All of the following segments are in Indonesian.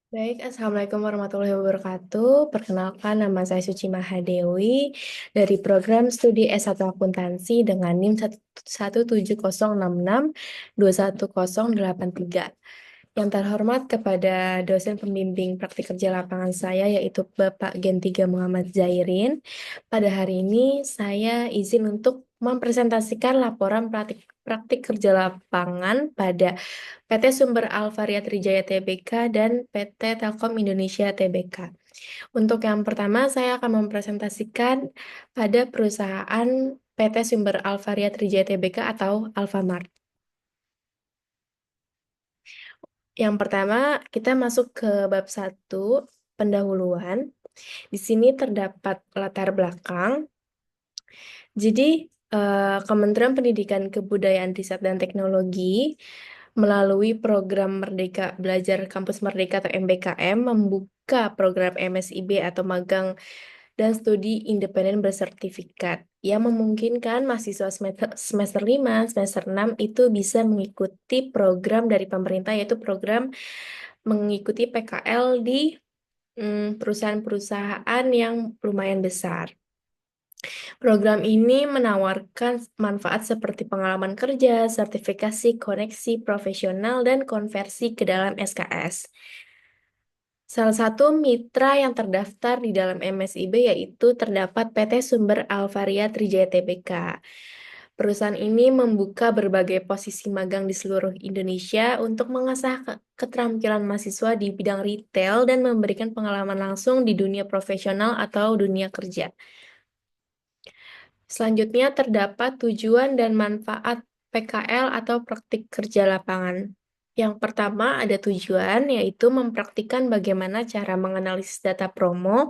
Baik, Assalamualaikum warahmatullahi wabarakatuh. Perkenalkan, nama saya Suci Mahadewi dari program studi S1 Akuntansi dengan NIM 17066 21083. Yang terhormat kepada dosen pembimbing praktik kerja lapangan saya, yaitu Bapak Gen 3 Muhammad Zairin. Pada hari ini, saya izin untuk mempresentasikan laporan praktik kerja lapangan pada PT Sumber Alvaria Trijaya Tbk dan PT Telkom Indonesia Tbk. Untuk yang pertama, saya akan mempresentasikan pada perusahaan PT Sumber Alvaria Trijaya Tbk atau Alfamart. Yang pertama, kita masuk ke bab 1, pendahuluan. Di sini terdapat latar belakang. Jadi, Kementerian Pendidikan Kebudayaan Riset dan Teknologi melalui program Merdeka Belajar Kampus Merdeka atau MBKM membuka program MSIB atau magang dan studi independen bersertifikat yang memungkinkan mahasiswa semester 5, semester 6 itu bisa mengikuti program dari pemerintah, yaitu program mengikuti PKL di perusahaan-perusahaan yang lumayan besar. Program ini menawarkan manfaat seperti pengalaman kerja, sertifikasi, koneksi profesional, dan konversi ke dalam SKS. Salah satu mitra yang terdaftar di dalam MSIB yaitu terdapat PT Sumber Alvaria Trijaya Tbk. Perusahaan ini membuka berbagai posisi magang di seluruh Indonesia untuk mengasah keterampilan mahasiswa di bidang retail dan memberikan pengalaman langsung di dunia profesional atau dunia kerja. Selanjutnya terdapat tujuan dan manfaat PKL atau praktik kerja lapangan. Yang pertama ada tujuan, yaitu mempraktikkan bagaimana cara menganalisis data promo.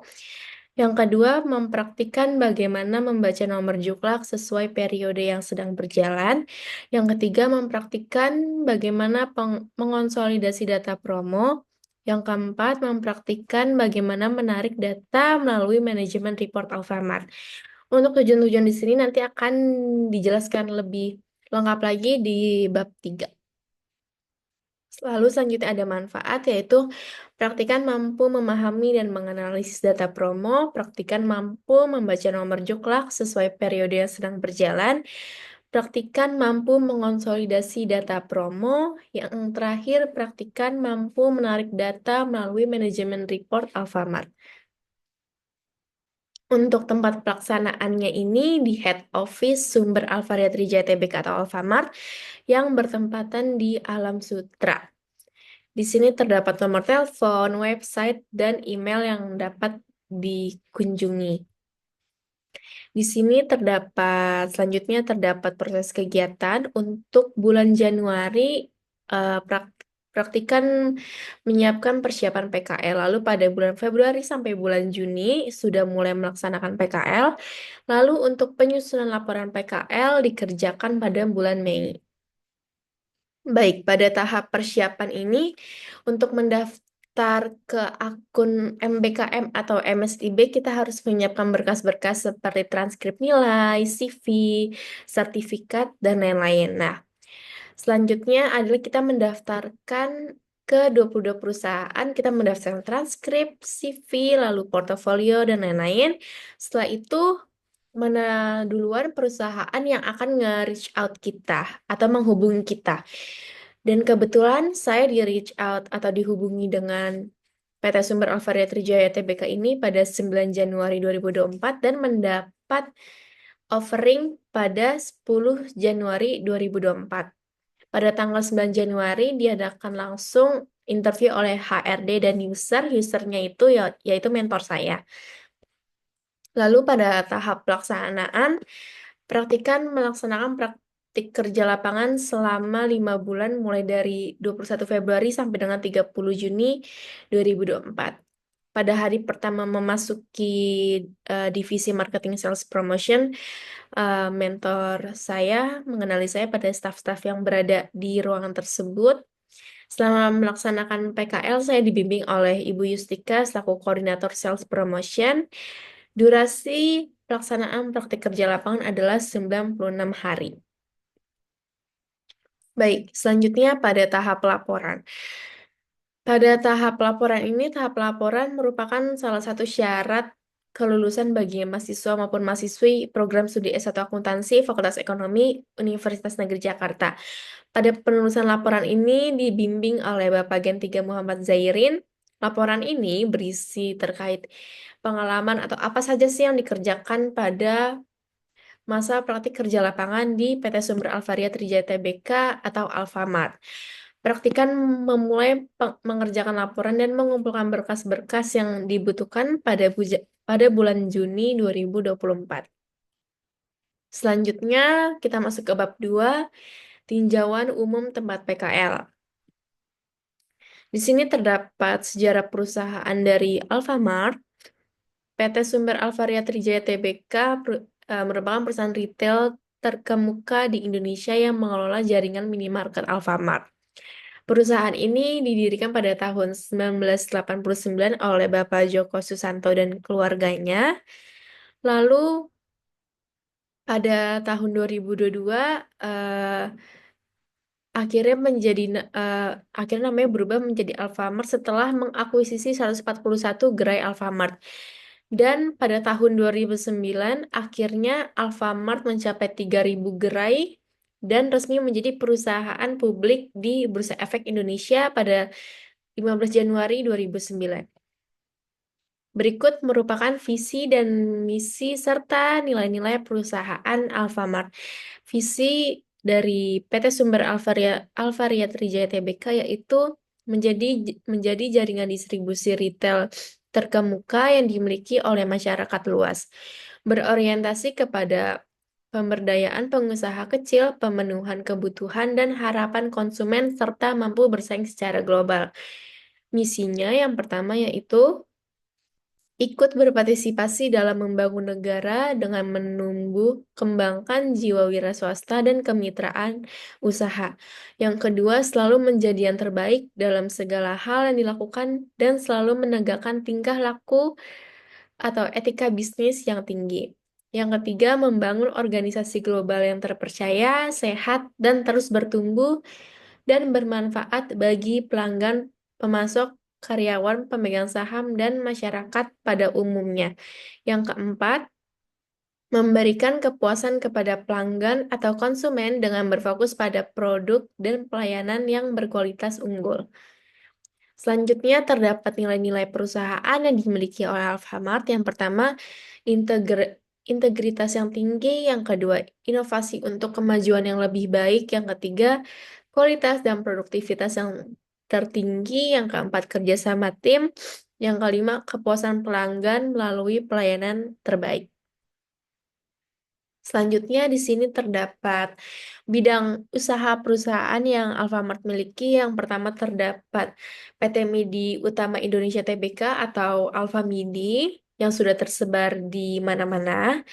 Yang kedua, mempraktikkan bagaimana membaca nomor juklak sesuai periode yang sedang berjalan. Yang ketiga, mempraktikkan bagaimana mengonsolidasi data promo. Yang keempat, mempraktikkan bagaimana menarik data melalui manajemen report Alfamart. Untuk tujuan-tujuan di sini nanti akan dijelaskan lebih lengkap lagi di bab 3. Lalu selanjutnya ada manfaat, yaitu praktikan mampu memahami dan menganalisis data promo, praktikan mampu membaca nomor juklak sesuai periode yang sedang berjalan, praktikan mampu mengonsolidasi data promo, yang terakhir praktikan mampu menarik data melalui manajemen report Alfamart. Untuk tempat pelaksanaannya ini di Head Office Sumber Alvaria Trijaya Tbk atau Alfamart yang bertempatan di Alam Sutra. Di sini terdapat nomor telepon, website, dan email yang dapat dikunjungi. Di sini selanjutnya terdapat proses kegiatan untuk bulan Januari, praktikan menyiapkan persiapan PKL. Lalu pada bulan Februari sampai bulan Juni sudah mulai melaksanakan PKL. Lalu untuk penyusunan laporan PKL dikerjakan pada bulan Mei. Baik, pada tahap persiapan ini untuk mendaftar ke akun MBKM atau MSIB kita harus menyiapkan berkas-berkas seperti transkrip nilai, CV, sertifikat, dan lain-lain. Nah, selanjutnya adalah kita mendaftarkan ke 22 perusahaan, kita mendaftarkan transkrip, CV, lalu portofolio, dan lain-lain. Setelah itu, mana duluan perusahaan yang akan nge-reach out kita atau menghubungi kita. Dan kebetulan saya di-reach out atau dihubungi dengan PT Sumber Alvaria Trijaya Tbk ini pada 9 Januari 2024 dan mendapat offering pada 10 Januari 2024. Pada tanggal 9 Januari diadakan langsung interview oleh HRD dan usernya itu yaitu mentor saya. Lalu pada tahap pelaksanaan, melaksanakan praktik kerja lapangan selama 5 bulan mulai dari 21 Februari sampai dengan 30 Juni 2024. Pada hari pertama memasuki divisi marketing sales promotion, mentor saya mengenali saya pada staf-staf yang berada di ruangan tersebut. Selama melaksanakan PKL, saya dibimbing oleh Ibu Yustika selaku koordinator sales promotion. Durasi pelaksanaan praktik kerja lapangan adalah 96 hari. Baik, selanjutnya pada tahap laporan. Pada tahap laporan merupakan salah satu syarat kelulusan bagi mahasiswa maupun mahasiswi program studi S1 Akuntansi Fakultas Ekonomi Universitas Negeri Jakarta. Pada penulisan laporan ini dibimbing oleh Bapak Gen 3 Muhammad Zairin. Laporan ini berisi terkait pengalaman atau apa saja sih yang dikerjakan pada masa praktik kerja lapangan di PT Sumber Alvaria Trijaya Tbk atau Alfamart. Praktikan memulai mengerjakan laporan dan mengumpulkan berkas-berkas yang dibutuhkan pada bulan Juni 2024. Selanjutnya, kita masuk ke bab 2, tinjauan umum tempat PKL. Di sini terdapat sejarah perusahaan dari Alfamart. PT Sumber Alvaria Trijaya Tbk merupakan perusahaan retail terkemuka di Indonesia yang mengelola jaringan minimarket Alfamart. Perusahaan ini didirikan pada tahun 1989 oleh Bapak Joko Susanto dan keluarganya. Lalu pada tahun 2022 akhirnya namanya berubah menjadi Alfamart setelah mengakuisisi 141 gerai Alfamart. Dan pada tahun 2009 akhirnya Alfamart mencapai 3.000 gerai dan resmi menjadi perusahaan publik di Bursa Efek Indonesia pada 15 Januari 2009. Berikut merupakan visi dan misi serta nilai-nilai perusahaan Alfamart. Visi dari PT Sumber Alvaria Trijaya Tbk yaitu menjadi jaringan distribusi retail terkemuka yang dimiliki oleh masyarakat luas. Berorientasi kepada pemberdayaan pengusaha kecil, pemenuhan kebutuhan dan harapan konsumen serta mampu bersaing secara global. Misinya yang pertama yaitu ikut berpartisipasi dalam membangun negara dengan menumbuh kembangkan jiwa wira swasta dan kemitraan usaha. Yang kedua, selalu menjadi yang terbaik dalam segala hal yang dilakukan dan selalu menegakkan tingkah laku atau etika bisnis yang tinggi. Yang ketiga, membangun organisasi global yang terpercaya, sehat, dan terus bertumbuh dan bermanfaat bagi pelanggan, pemasok, karyawan, pemegang saham, dan masyarakat pada umumnya. Yang keempat, memberikan kepuasan kepada pelanggan atau konsumen dengan berfokus pada produk dan pelayanan yang berkualitas unggul. Selanjutnya terdapat nilai-nilai perusahaan yang dimiliki oleh Alfamart. Yang pertama, integritas yang tinggi. Yang kedua, inovasi untuk kemajuan yang lebih baik. Yang ketiga, kualitas dan produktivitas yang tertinggi. Yang keempat, kerjasama tim. Yang kelima, kepuasan pelanggan melalui pelayanan terbaik. Selanjutnya di sini terdapat bidang usaha perusahaan yang Alfamart miliki. Yang pertama terdapat PT Midi Utama Indonesia Tbk atau Alfamidi yang sudah tersebar di mana-mana.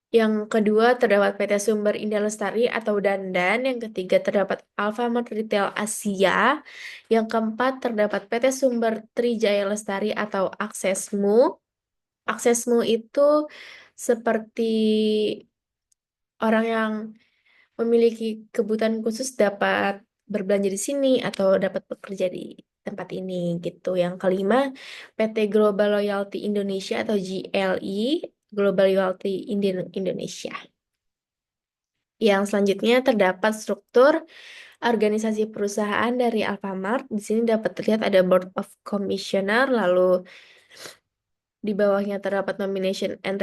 Yang kedua terdapat PT Sumber Indah Lestari atau Dandan. Yang ketiga terdapat Alfamart Retail Asia. Yang keempat terdapat PT Sumber Trijaya Lestari atau Aksesmu. Aksesmu itu seperti orang yang memiliki kebutuhan khusus dapat berbelanja di sini atau dapat bekerja di tempat ini gitu. Yang kelima, PT Global Loyalty Indonesia atau GLI, Global Loyalty Indonesia. Yang selanjutnya terdapat struktur organisasi perusahaan dari Alfamart. Di sini dapat terlihat ada Board of Commissioner, lalu di bawahnya terdapat Nomination and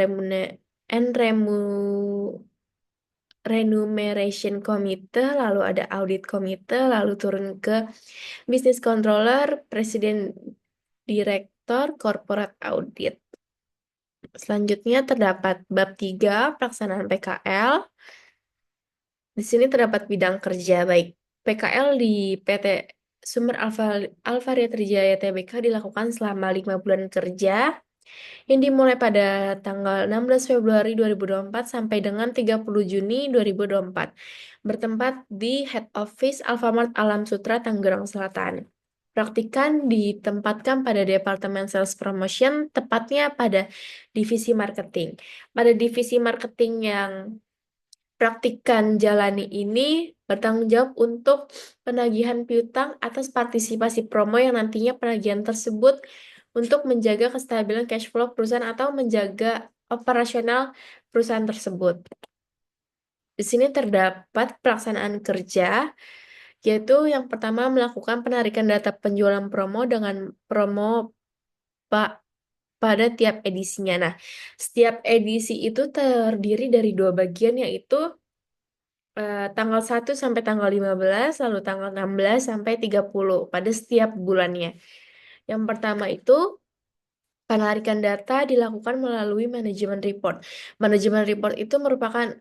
Remuneration Committee, lalu ada Audit Committee, lalu turun ke Business Controller, Presiden Direktur Corporate Audit. Selanjutnya terdapat bab 3, pelaksanaan PKL. Di sini terdapat bidang kerja, baik PKL di PT Sumber Alvaria Trijaya Tbk dilakukan selama 5 bulan kerja yang dimulai pada tanggal 16 Februari 2024 sampai dengan 30 Juni 2024, bertempat di Head Office Alfamart Alam Sutra, Tangerang Selatan. Praktikan ditempatkan pada Departemen Sales Promotion, tepatnya pada Divisi Marketing. Pada Divisi Marketing yang praktikan jalani ini bertanggung jawab untuk penagihan piutang atas partisipasi promo yang nantinya penagihan tersebut untuk menjaga kestabilan cash flow perusahaan atau menjaga operasional perusahaan tersebut. Di sini terdapat pelaksanaan kerja, yaitu yang pertama melakukan penarikan data penjualan promo dengan promo pa- pada tiap edisinya. Nah, setiap edisi itu terdiri dari dua bagian, yaitu tanggal 1 sampai tanggal 15, lalu tanggal 16 sampai 30 pada setiap bulannya. Yang pertama itu penarikan data dilakukan melalui manajemen report. Manajemen report itu merupakan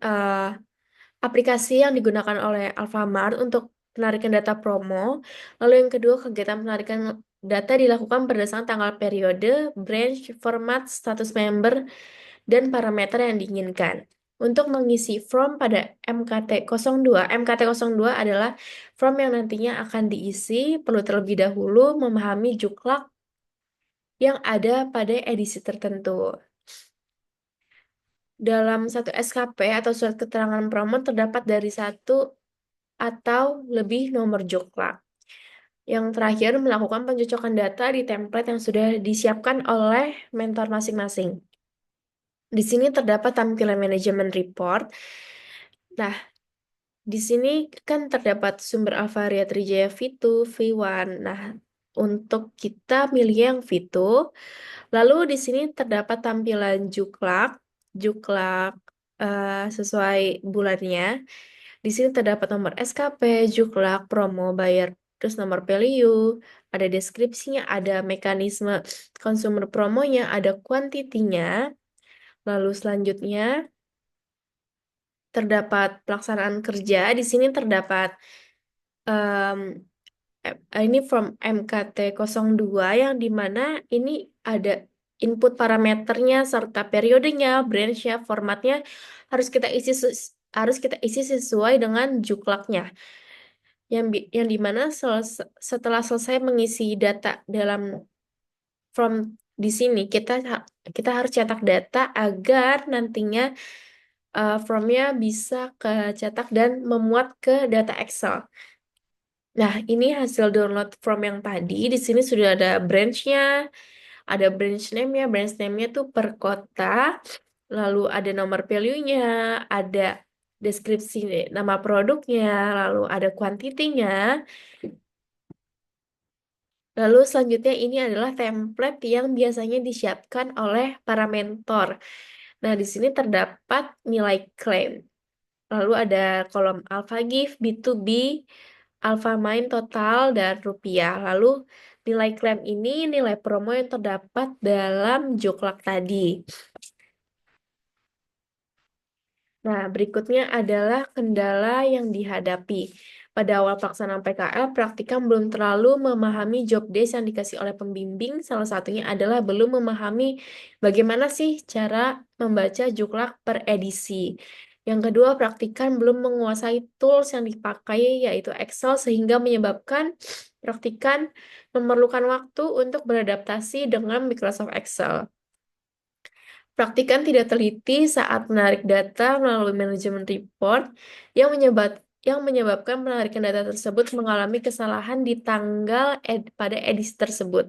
aplikasi yang digunakan oleh Alfamart untuk penarikan data promo. Lalu yang kedua, kegiatan penarikan data dilakukan berdasarkan tanggal periode, branch, format, status member, dan parameter yang diinginkan. Untuk mengisi form pada MKT02 adalah form yang nantinya akan diisi, perlu terlebih dahulu memahami juklak yang ada pada edisi tertentu. Dalam satu SKP atau surat keterangan promo terdapat dari satu atau lebih nomor juklak. Yang terakhir, melakukan pencocokan data di template yang sudah disiapkan oleh mentor masing-masing. Di sini terdapat tampilan manajemen report. Nah, di sini kan terdapat sumber Alvaria Trijaya V2, V1. Nah, untuk kita milih yang V2. Lalu di sini terdapat tampilan juklak, juklak sesuai bulannya. Di sini terdapat nomor SKP, juklak, promo, bayar, terus nomor value, ada deskripsinya, ada mekanisme consumer promonya, ada kuantitinya. Lalu selanjutnya terdapat pelaksanaan kerja. Di sini terdapat em, ini from MKT02 yang dimana ini ada input parameternya serta periodenya, branch-nya, formatnya harus kita isi sesuai dengan juklaknya. Yang dimana setelah selesai mengisi data dalam form di sini kita harus cetak data agar nantinya formnya bisa kecetak dan memuat ke data Excel. Nah, ini hasil download form yang tadi. Di sini sudah ada branch-nya, ada branch name-nya. Branch name-nya tuh per kota, lalu ada nomor value-nya, ada deskripsi nama produknya, lalu ada kuantitinya. Lalu selanjutnya ini adalah template yang biasanya disiapkan oleh para mentor. Nah, di sini terdapat nilai klaim. Lalu ada kolom Alpha Gift, B2B, Alpha Main total, dan rupiah. Lalu nilai klaim ini nilai promo yang terdapat dalam juklak tadi. Nah, berikutnya adalah kendala yang dihadapi. Pada awal pelaksanaan PKL, praktikan belum terlalu memahami job desk yang dikasih oleh pembimbing. Salah satunya adalah belum memahami bagaimana sih cara membaca juklak per edisi. Yang kedua, praktikan belum menguasai tools yang dipakai, yaitu Excel, sehingga menyebabkan praktikan memerlukan waktu untuk beradaptasi dengan Microsoft Excel. Praktikan tidak teliti saat menarik data melalui manajemen report yang menyebabkan penarikan data tersebut mengalami kesalahan di tanggal pada edisi tersebut.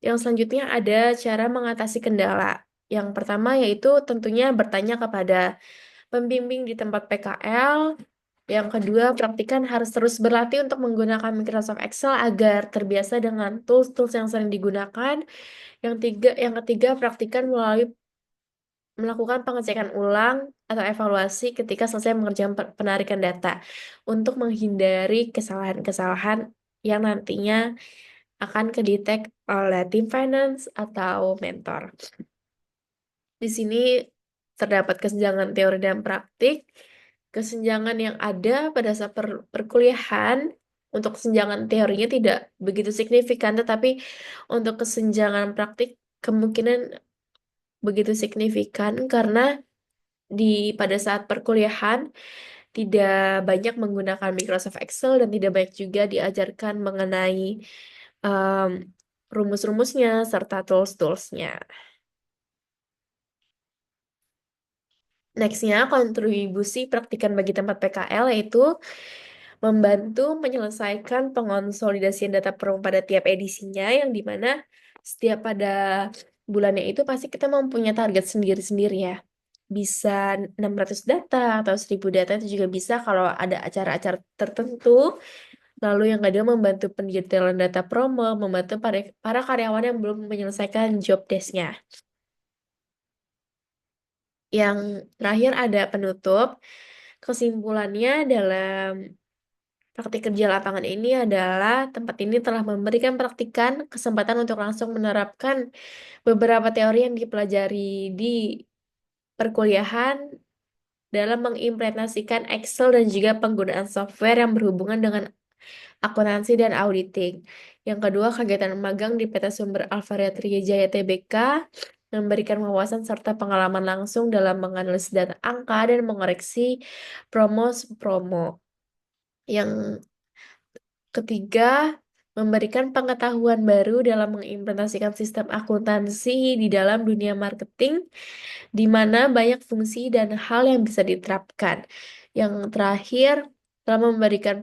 Yang selanjutnya ada cara mengatasi kendala. Yang pertama yaitu tentunya bertanya kepada pembimbing di tempat PKL. Yang kedua, praktikan harus terus berlatih untuk menggunakan Microsoft Excel agar terbiasa dengan tools-tools yang sering digunakan. Yang ketiga, praktikan melakukan pengecekan ulang atau evaluasi ketika selesai mengerjakan penarikan data untuk menghindari kesalahan-kesalahan yang nantinya akan kedetek oleh tim finance atau mentor. Di sini terdapat kesenjangan teori dan praktik. Kesenjangan yang ada pada saat perkuliahan untuk kesenjangan teorinya tidak begitu signifikan, tetapi untuk kesenjangan praktik kemungkinan begitu signifikan karena pada saat perkuliahan tidak banyak menggunakan Microsoft Excel dan tidak banyak juga diajarkan mengenai em, rumus-rumusnya serta tools-toolsnya. Nextnya, kontribusi praktikan bagi tempat PKL yaitu membantu menyelesaikan pengonsolidasian data promo pada tiap edisinya, yang dimana setiap pada bulannya itu pasti kita mempunyai target sendiri-sendiri ya. Bisa 600 data atau 1000 data itu juga bisa kalau ada acara-acara tertentu. Lalu yang kedua, membantu pendetailan data promo, membantu para karyawan yang belum menyelesaikan job desk-nya. Yang terakhir ada penutup. Kesimpulannya dalam praktik kerja lapangan ini adalah tempat ini telah memberikan praktikan kesempatan untuk langsung menerapkan beberapa teori yang dipelajari di perkuliahan dalam mengimplementasikan Excel dan juga penggunaan software yang berhubungan dengan akuntansi dan auditing. Yang kedua, kegiatan magang di PT Sumber Alvaria Trijaya Tbk memberikan wawasan serta pengalaman langsung dalam menganalisis data angka dan mengoreksi promo. Yang ketiga, memberikan pengetahuan baru dalam mengimplementasikan sistem akuntansi di dalam dunia marketing, di mana banyak fungsi dan hal yang bisa diterapkan. Yang terakhir, telah memberikan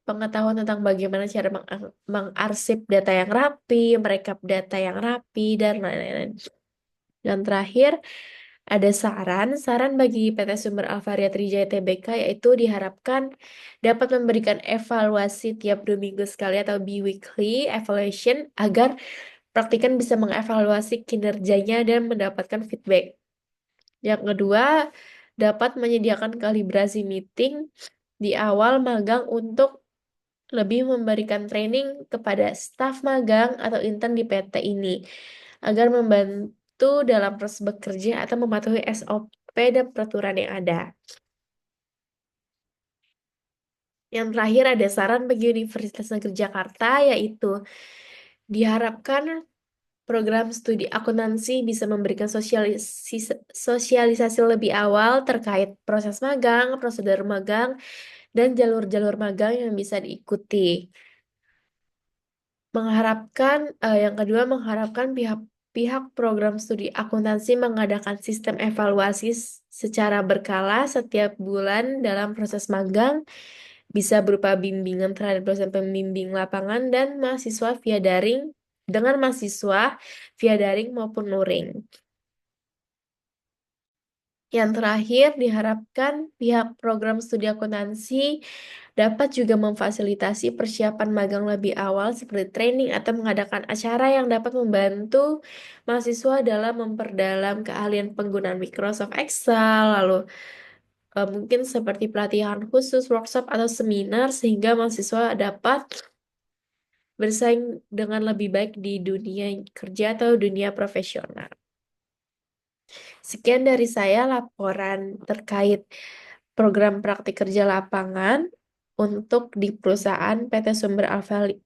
pengetahuan tentang bagaimana cara mengarsip data yang rapi, merekap data yang rapi, dan lain-lain. Dan terakhir, ada saran bagi PT Sumber Alvaria Trijaya Tbk, yaitu diharapkan dapat memberikan evaluasi tiap 2 minggu sekali atau bi-weekly evaluation agar praktikan bisa mengevaluasi kinerjanya dan mendapatkan feedback. Yang kedua, dapat menyediakan kalibrasi meeting di awal magang untuk lebih memberikan training kepada staf magang atau intern di PT ini agar membantu dalam proses bekerja atau mematuhi SOP dan peraturan yang ada. Yang terakhir ada saran bagi Universitas Negeri Jakarta, yaitu diharapkan program studi akuntansi bisa memberikan sosialisasi lebih awal terkait proses magang, prosedur magang, dan jalur-jalur magang yang bisa diikuti. Yang kedua, mengharapkan pihak program studi akuntansi mengadakan sistem evaluasi secara berkala setiap bulan dalam proses magang, bisa berupa bimbingan terhadap dosen pembimbing lapangan dan mahasiswa via daring maupun luring. Yang terakhir, diharapkan pihak program studi akuntansi dapat juga memfasilitasi persiapan magang lebih awal seperti training atau mengadakan acara yang dapat membantu mahasiswa dalam memperdalam keahlian penggunaan Microsoft Excel, lalu mungkin seperti pelatihan khusus, workshop, atau seminar sehingga mahasiswa dapat bersaing dengan lebih baik di dunia kerja atau dunia profesional. Sekian dari saya laporan terkait program praktik kerja lapangan untuk di perusahaan PT Sumber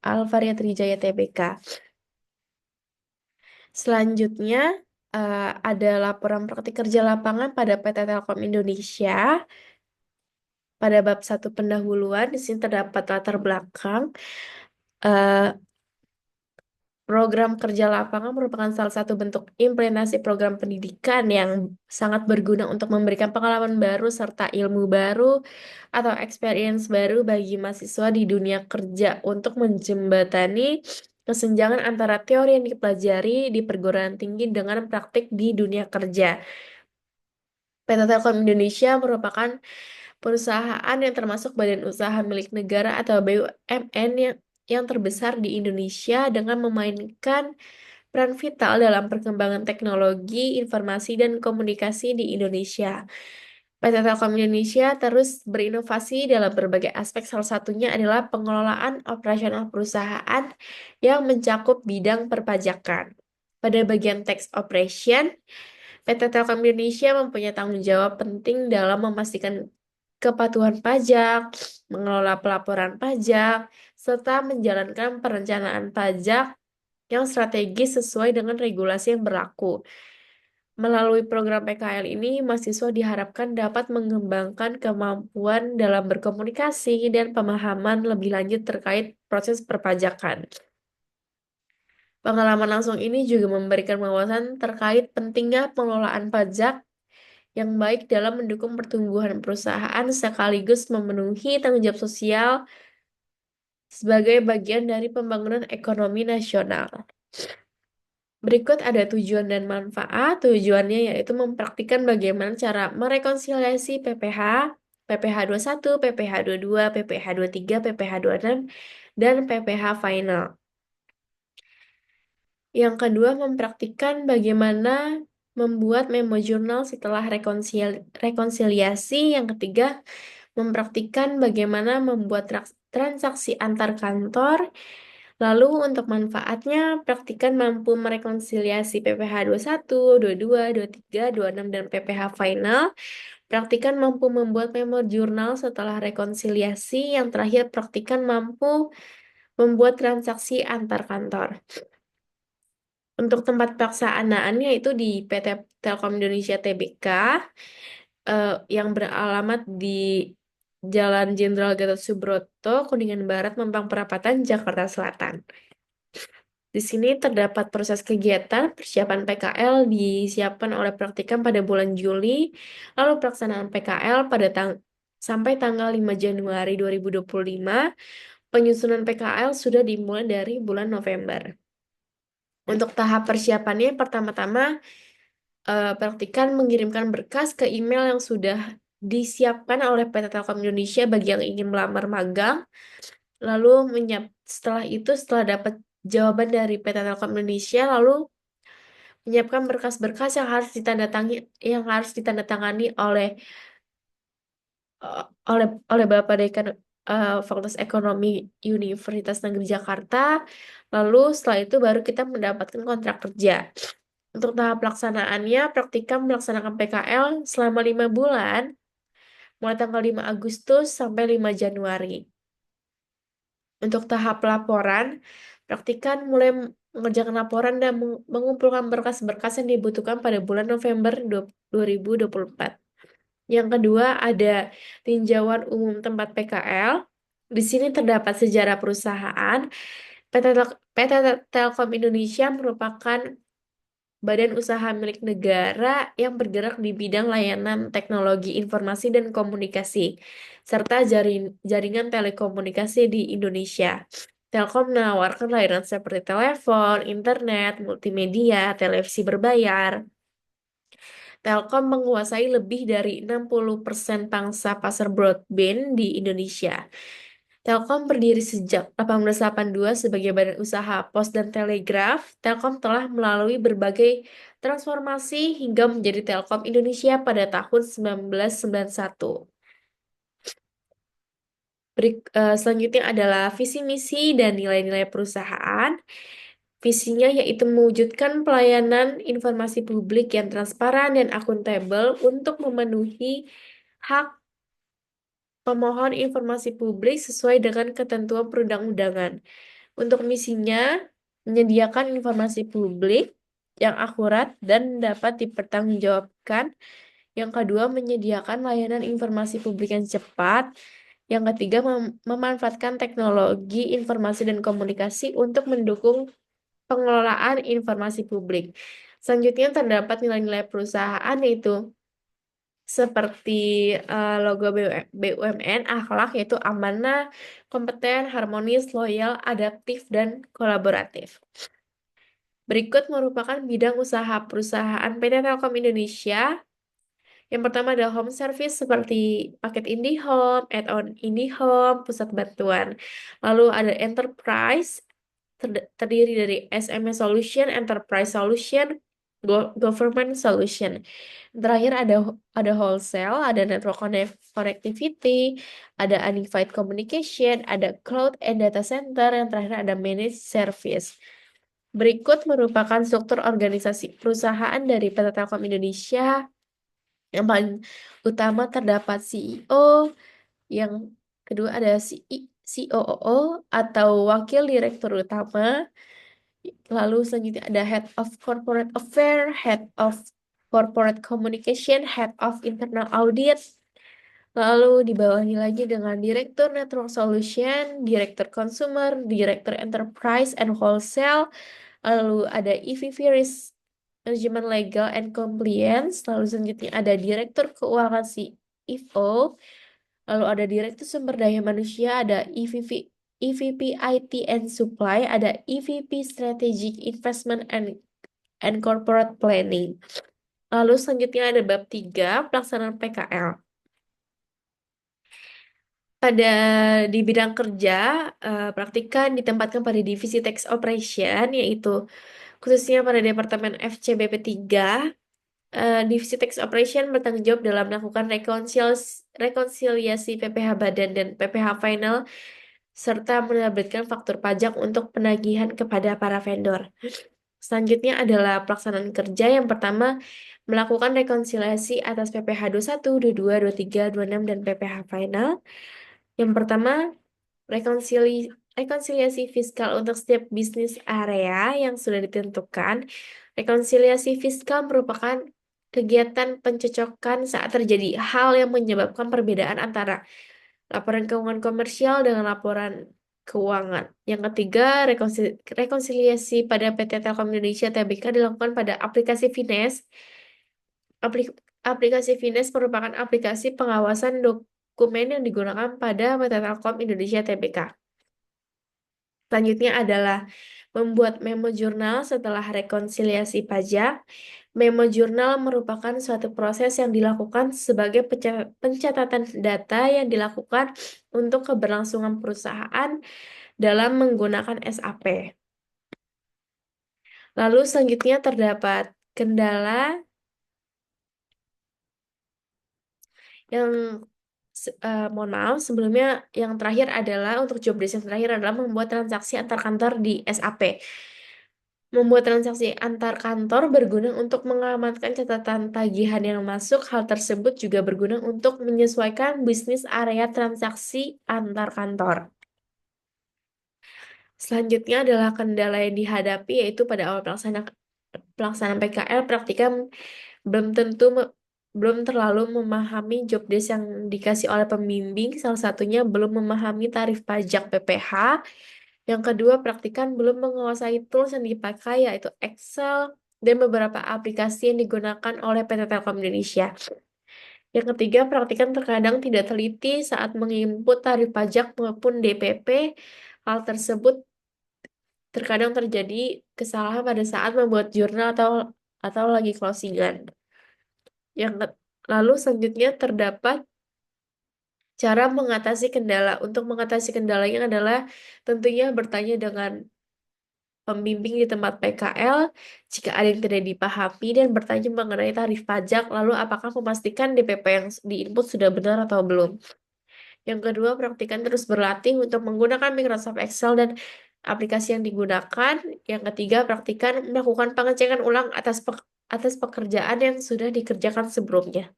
Alvaria Trijaya Tbk. Selanjutnya ada laporan praktik kerja lapangan pada PT Telkom Indonesia. Pada bab 1 pendahuluan, di sini terdapat latar belakang. Program kerja lapangan merupakan salah satu bentuk implementasi program pendidikan yang sangat berguna untuk memberikan pengalaman baru serta ilmu baru atau experience baru bagi mahasiswa di dunia kerja untuk menjembatani kesenjangan antara teori yang dipelajari di perguruan tinggi dengan praktik di dunia kerja. PT Telkom Indonesia merupakan perusahaan yang termasuk badan usaha milik negara atau BUMN yang terbesar di Indonesia dengan memainkan peran vital dalam perkembangan teknologi, informasi, dan komunikasi di Indonesia. PT Telkom Indonesia terus berinovasi dalam berbagai aspek, salah satunya adalah pengelolaan operasional perusahaan yang mencakup bidang perpajakan. Pada bagian tax operation, PT Telkom Indonesia mempunyai tanggung jawab penting dalam memastikan kepatuhan pajak, mengelola pelaporan pajak, serta menjalankan perencanaan pajak yang strategis sesuai dengan regulasi yang berlaku. Melalui program PKL ini, mahasiswa diharapkan dapat mengembangkan kemampuan dalam berkomunikasi dan pemahaman lebih lanjut terkait proses perpajakan. Pengalaman langsung ini juga memberikan wawasan terkait pentingnya pengelolaan pajak yang baik dalam mendukung pertumbuhan perusahaan sekaligus memenuhi tanggung jawab sosial sebagai bagian dari pembangunan ekonomi nasional. Berikut ada tujuan dan manfaat. Tujuannya yaitu mempraktikkan bagaimana cara merekonsiliasi PPh, PPh 21, PPh 22, PPh 23, PPh 26, dan PPh final. Yang kedua, mempraktikkan bagaimana membuat memo jurnal setelah rekonsiliasi. Yang ketiga, mempraktikkan bagaimana membuat transaksi antar kantor. Lalu untuk manfaatnya, praktikan mampu merekonsiliasi PPh 21, 22, 23, 26, dan PPh final. Praktikan mampu membuat memo jurnal setelah rekonsiliasi. Yang terakhir, praktikan mampu membuat transaksi antar kantor. Untuk tempat pelaksanaannya itu di PT Telkom Indonesia Tbk, yang beralamat di Jalan Jenderal Gatot Subroto, Kuningan Barat, Mampang Perapatan, Jakarta Selatan. Di sini terdapat proses kegiatan persiapan PKL disiapkan oleh praktikum pada bulan Juli, lalu pelaksanaan PKL sampai tanggal 5 Januari 2025. Penyusunan PKL sudah dimulai dari bulan November. Untuk tahap persiapannya, pertama-tama praktikan mengirimkan berkas ke email yang sudah disiapkan oleh PT Telkom Indonesia bagi yang ingin melamar magang. Lalu setelah itu, setelah dapat jawaban dari PT Telkom Indonesia, lalu menyiapkan berkas-berkas yang harus ditandatangani oleh eh, oleh Bapak Dekan Fakultas Ekonomi Universitas Negeri Jakarta. Lalu setelah itu baru kita mendapatkan kontrak kerja. Untuk tahap pelaksanaannya, praktikum melaksanakan PKL selama 5 bulan, mulai tanggal 5 Agustus sampai 5 Januari. Untuk tahap laporan, praktikan mulai mengerjakan laporan dan mengumpulkan berkas-berkas yang dibutuhkan pada bulan November 2024. Yang kedua, ada tinjauan umum tempat PKL. Di sini terdapat sejarah perusahaan. PT Telkom Indonesia merupakan badan usaha milik negara yang bergerak di bidang layanan teknologi informasi dan komunikasi, serta jaringan telekomunikasi di Indonesia. Telkom menawarkan layanan seperti telepon, internet, multimedia, televisi berbayar. Telkom menguasai lebih dari 60% pangsa pasar broadband di Indonesia. Telkom berdiri sejak 1882 sebagai badan usaha pos dan telegraf. Telkom telah melalui berbagai transformasi hingga menjadi Telkom Indonesia pada tahun 1991. Selanjutnya adalah visi misi dan nilai-nilai perusahaan. Visinya yaitu mewujudkan pelayanan informasi publik yang transparan dan akuntabel untuk memenuhi hak pemohon informasi publik sesuai dengan ketentuan perundang-undangan. Untuk misinya, menyediakan informasi publik yang akurat dan dapat dipertanggungjawabkan. Yang kedua, menyediakan layanan informasi publik yang cepat. Yang ketiga, memanfaatkan teknologi informasi dan komunikasi untuk mendukung pengelolaan informasi publik. Selanjutnya terdapat nilai-nilai perusahaan yaitu seperti logo BUMN, akhlak yaitu amanah, kompeten, harmonis, loyal, adaptif, dan kolaboratif. Berikut merupakan bidang usaha perusahaan PT Telkom Indonesia. Yang pertama adalah home service seperti paket IndiHome, add-on IndiHome, pusat bantuan. Lalu ada enterprise, terdiri dari SMS Solution, Enterprise Solution, Government Solution. Terakhir ada wholesale, ada network connectivity, ada unified communication, ada cloud and data center, yang terakhir ada managed service. Berikut merupakan struktur organisasi perusahaan dari PT Telkom Indonesia. Yang paling utama terdapat CEO, yang kedua ada COO atau Wakil Direktur Utama. Lalu selanjutnya ada Head of Corporate Affairs, Head of Corporate Communication, Head of Internal Audit. Lalu dibawahi lagi dengan Direktur Network Solution, Direktur Consumer, Direktur Enterprise and Wholesale. Lalu ada EVP Manajemen Legal and Compliance, lalu selanjutnya ada Direktur Keuangan CFO, lalu ada Direktur Sumber Daya Manusia, ada EVP IT and Supply, ada EVP Strategic Investment and Corporate Planning. Lalu selanjutnya ada bab 3, pelaksanaan PKL. Pada di bidang kerja, praktikan ditempatkan pada divisi tax operation, yaitu khususnya pada Departemen FCBP 3. Divisi tax operation bertanggung jawab dalam melakukan rekonsiliasi PPh badan dan PPh final, serta menerbitkan faktur pajak untuk penagihan kepada para vendor. Selanjutnya adalah pelaksanaan kerja. Yang pertama, melakukan rekonsiliasi atas PPh 21, 22, 23, 26, dan PPh final. Yang pertama, rekonsiliasi fiskal untuk setiap bisnis area yang sudah ditentukan. Rekonsiliasi fiskal merupakan kegiatan pencocokan saat terjadi hal yang menyebabkan perbedaan antara laporan keuangan komersial dengan laporan keuangan. Yang ketiga, rekonsiliasi pada PT Telkom Indonesia Tbk dilakukan pada aplikasi Finance. Aplikasi Finance merupakan aplikasi pengawasan dokumen yang digunakan pada PT Telkom Indonesia Tbk. Selanjutnya adalah membuat memo jurnal setelah rekonsiliasi pajak. Memo jurnal merupakan suatu proses yang dilakukan sebagai pencatatan data yang dilakukan untuk keberlangsungan perusahaan dalam menggunakan SAP. Lalu selanjutnya terdapat kendala yang mohon maaf, sebelumnya yang terakhir adalah untuk job desk yang terakhir adalah membuat transaksi antar kantor di SAP. Membuat transaksi antar kantor berguna untuk mengamankan catatan tagihan yang masuk. Hal tersebut juga berguna untuk menyesuaikan bisnis area transaksi antar kantor. Selanjutnya adalah kendala yang dihadapi, yaitu pada awal pelaksanaan PKL, praktikan belum terlalu memahami job desk yang dikasih oleh pembimbing. Salah satunya belum memahami tarif pajak PPh. Yang kedua, praktikan belum menguasai tools yang dipakai, yaitu Excel dan beberapa aplikasi yang digunakan oleh PT Telkom Indonesia. Yang ketiga, praktikan terkadang tidak teliti saat menginput tarif pajak maupun DPP. Hal tersebut terkadang terjadi kesalahan pada saat membuat jurnal atau lagi closingan. Lalu selanjutnya terdapat cara mengatasi kendala. Untuk mengatasi kendalanya adalah tentunya bertanya dengan pembimbing di tempat PKL jika ada yang tidak dipahami dan bertanya mengenai tarif pajak, lalu apakah memastikan DPP yang diinput sudah benar atau belum. Yang kedua, praktikan terus berlatih untuk menggunakan Microsoft Excel dan aplikasi yang digunakan. Yang ketiga, praktikan melakukan pengecekan ulang atas pekerjaan yang sudah dikerjakan sebelumnya.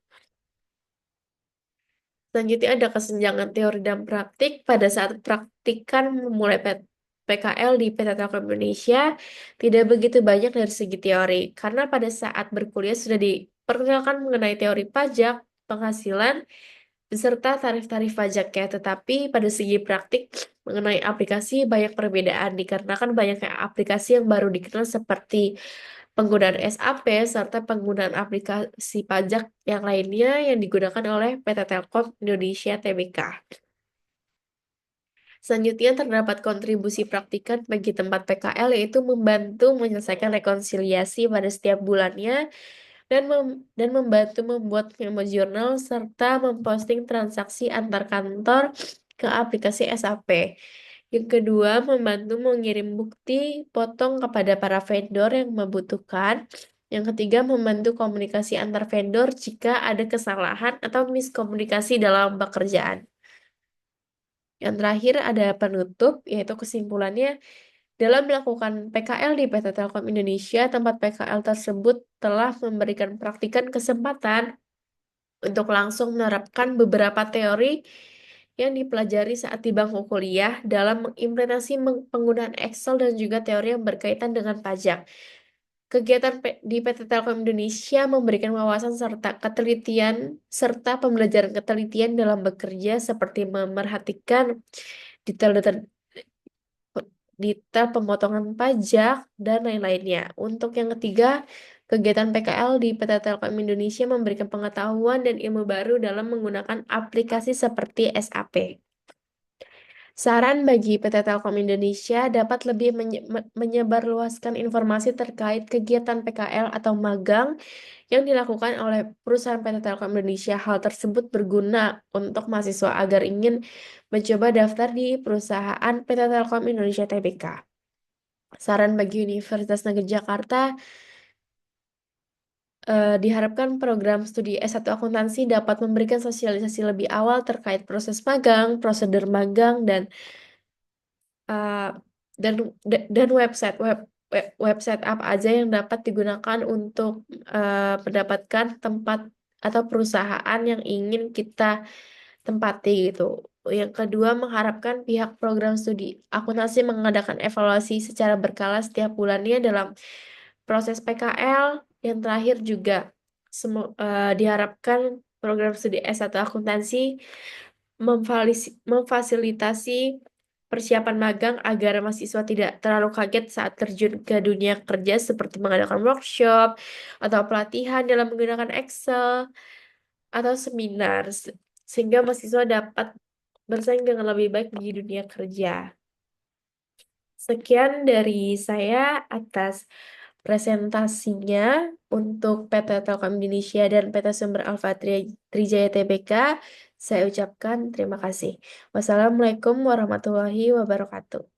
Selanjutnya ada kesenjangan teori dan praktik. Pada saat praktikan memulai PKL di PT Telkom Indonesia, tidak begitu banyak dari segi teori. Karena pada saat berkuliah sudah diperkenalkan mengenai teori pajak, penghasilan, beserta tarif-tarif pajaknya. Tetapi pada segi praktik mengenai aplikasi banyak perbedaan dikarenakan banyaknya aplikasi yang baru dikenal seperti penggunaan SAP serta penggunaan aplikasi pajak yang lainnya yang digunakan oleh PT Telkom Indonesia Tbk. Selanjutnya terdapat kontribusi praktikan bagi tempat PKL, yaitu membantu menyelesaikan rekonsiliasi pada setiap bulannya dan membantu membuat memo jurnal serta memposting transaksi antar kantor ke aplikasi SAP. Yang kedua, membantu mengirim bukti potong kepada para vendor yang membutuhkan. Yang ketiga, membantu komunikasi antar vendor jika ada kesalahan atau miskomunikasi dalam pekerjaan. Yang terakhir ada penutup, yaitu kesimpulannya, dalam melakukan PKL di PT Telkom Indonesia, tempat PKL tersebut telah memberikan praktikan kesempatan untuk langsung menerapkan beberapa teori yang dipelajari saat di bangku kuliah dalam mengimplementasi penggunaan Excel dan juga teori yang berkaitan dengan pajak. Kegiatan di PT Telkom Indonesia memberikan wawasan serta pembelajaran ketelitian dalam bekerja, seperti memerhatikan detail-detail detail pemotongan pajak dan lain-lainnya. Untuk yang ketiga, Kegiatan PKL di PT Telkom Indonesia memberikan pengetahuan dan ilmu baru dalam menggunakan aplikasi seperti SAP. Saran bagi PT Telkom Indonesia dapat lebih menyebarluaskan informasi terkait kegiatan PKL atau magang yang dilakukan oleh perusahaan PT Telkom Indonesia. Hal tersebut berguna untuk mahasiswa agar ingin mencoba daftar di perusahaan PT Telkom Indonesia Tbk. Saran bagi Universitas Negeri Jakarta, diharapkan program studi S1 akuntansi dapat memberikan sosialisasi lebih awal terkait proses magang, prosedur magang, uh, dan dan website apa aja yang dapat digunakan untuk mendapatkan tempat atau perusahaan yang ingin kita tempati gitu. Yang kedua, mengharapkan pihak program studi akuntansi mengadakan evaluasi secara berkala setiap bulannya dalam proses PKL. Yang terakhir juga diharapkan program studi S1 akuntansi memfasilitasi persiapan magang agar mahasiswa tidak terlalu kaget saat terjun ke dunia kerja seperti mengadakan workshop atau pelatihan dalam menggunakan Excel atau seminar sehingga mahasiswa dapat bersaing dengan lebih baik di dunia kerja. Sekian dari saya atas presentasinya untuk PT Telkom Indonesia dan PT Sumber Alfa Trijaya Tbk. Saya ucapkan terima kasih. Wassalamualaikum warahmatullahi wabarakatuh.